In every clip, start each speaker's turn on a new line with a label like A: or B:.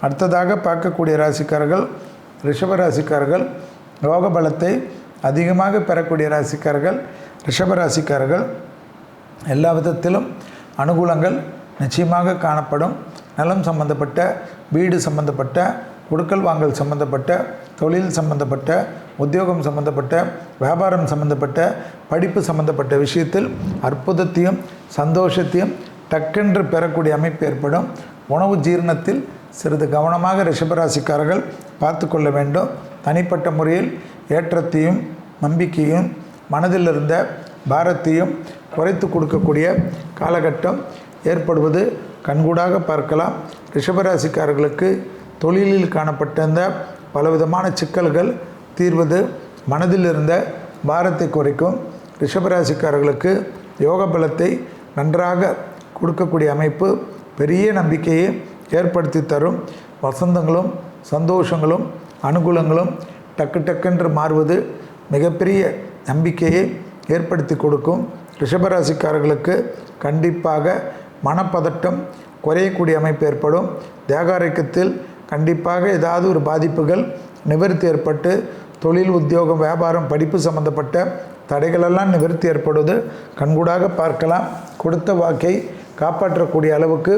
A: அடுத்ததாக பார்க்கக்கூடிய ராசிக்காரர்கள் ரிஷபராசிக்காரர்கள். யோக பலத்தை அதிகமாக பெறக்கூடிய ராசிக்காரர்கள் ரிஷபராசிக்காரர்கள். எல்லா விதத்திலும் அனுகூலங்கள் நிச்சயமாக காணப்படும். நலம் சம்பந்தப்பட்ட, வீடு சம்பந்தப்பட்ட, கொடுக்கல் வாங்கல் சம்பந்தப்பட்ட, தொழில் சம்பந்தப்பட்ட, உத்தியோகம் சம்பந்தப்பட்ட, வியாபாரம் சம்பந்தப்பட்ட, படிப்பு சம்பந்தப்பட்ட விஷயத்தில் அற்புதத்தையும் சந்தோஷத்தையும் டக்கென்று பெறக்கூடிய அமைப்பு ஏற்படும். உணவு ஜீரணத்தில் சிறிது கவனமாக ரிஷபராசிக்காரர்கள் பார்த்து கொள்ள வேண்டும். தனிப்பட்ட முறையில் ஏற்றத்தையும் நம்பிக்கையும் மனதில் இருந்த பாரத்தையும் குறைத்து கொடுக்கக்கூடிய காலகட்டம் ஏற்படுவது கண்கூடாக பார்க்கலாம். ரிஷபராசிக்காரர்களுக்கு தொழிலில் காணப்பட்ட இந்த பலவிதமான சிக்கல்கள் தீர்வது மனதில் இருந்த பாரத்தை குறைக்கும். ரிஷபராசிக்காரர்களுக்கு யோக பலத்தை நன்றாக கொடுக்கக்கூடிய அமைப்பு பெரிய நம்பிக்கையை ஏற்படுத்தி தரும். வசந்தங்களும் சந்தோஷங்களும் அனுகூலங்களும் டக்கென்று மாறுவது மிகப்பெரிய நம்பிக்கையை ஏற்படுத்தி கொடுக்கும். ரிஷபராசிக்காரர்களுக்கு கண்டிப்பாக மனப்பதட்டம் குறையக்கூடிய அமைப்பு ஏற்படும். தேகாரோக்கியத்தில் கண்டிப்பாக ஏதாவது ஒரு பாதிப்புகள் நிவர்த்தி ஏற்பட்டு தொழில், உத்தியோகம், வியாபாரம், படிப்பு சம்பந்தப்பட்ட தடைகளெல்லாம் நிவர்த்தி ஏற்படுவது கண்கூடாக பார்க்கலாம். கொடுத்த வாக்கை காப்பாற்றக்கூடிய அளவுக்கு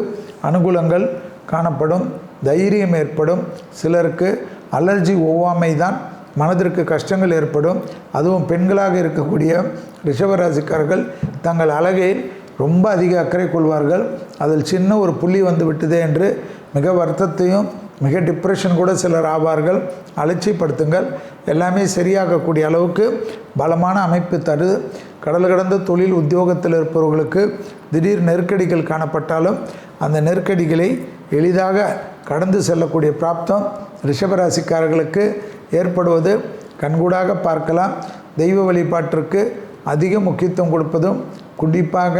A: அனுகூலங்கள் காணப்படும். தைரியம் ஏற்படும். சிலருக்கு அலர்ஜி ஒவ்வாமை தான் மனதிற்கு கஷ்டங்கள் ஏற்படும். அதுவும் பெண்களாக இருக்கக்கூடிய ரிஷபராசிக்காரர்கள் தங்கள் அழகை ரொம்ப அதிக அக்கறை கொள்வார்கள். அதில் சின்ன ஒரு புள்ளி வந்து விட்டதே என்று மிக வருத்தத்தையும் மிக டிப்ரெஷன் கூட சிலர் ஆவார்கள். அலட்சியப்படுத்துங்கள். எல்லாமே சரியாகக்கூடிய அளவுக்கு பலமான அமைப்பு தருது. கடல் கடந்த தொழில் உத்தியோகத்தில் இருப்பவர்களுக்கு திடீர் நெருக்கடிகள் காணப்பட்டாலும் அந்த நெருக்கடிகளை எளிதாக கடந்து செல்லக்கூடிய பிராப்தம் ரிஷபராசிக்காரர்களுக்கு ஏற்படுவது கண்கூடாக பார்க்கலாம். தெய்வ வழிபாட்டிற்கு அதிக முக்கியத்துவம் கொடுப்பதும் குறிப்பாக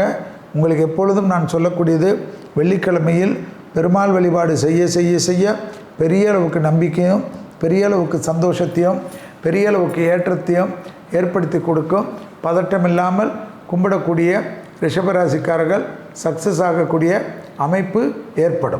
A: உங்களுக்கு எப்பொழுதும் நான் சொல்லக்கூடியது, வெள்ளிக்கிழமையில் பெருமாள் வழிபாடு செய்ய செய்ய செய்ய பெரிய அளவுக்கு நம்பிக்கையும் பெரிய அளவுக்கு சந்தோஷத்தையும் பெரிய அளவுக்கு ஏற்றத்தையும் ஏற்படுத்தி கொடுக்கும். பதட்டமில்லாமல் கும்பிடக்கூடிய ரிஷபராசிக்காரர்கள் சக்ஸஸ் ஆகக்கூடிய அமைப்பு ஏற்படும்.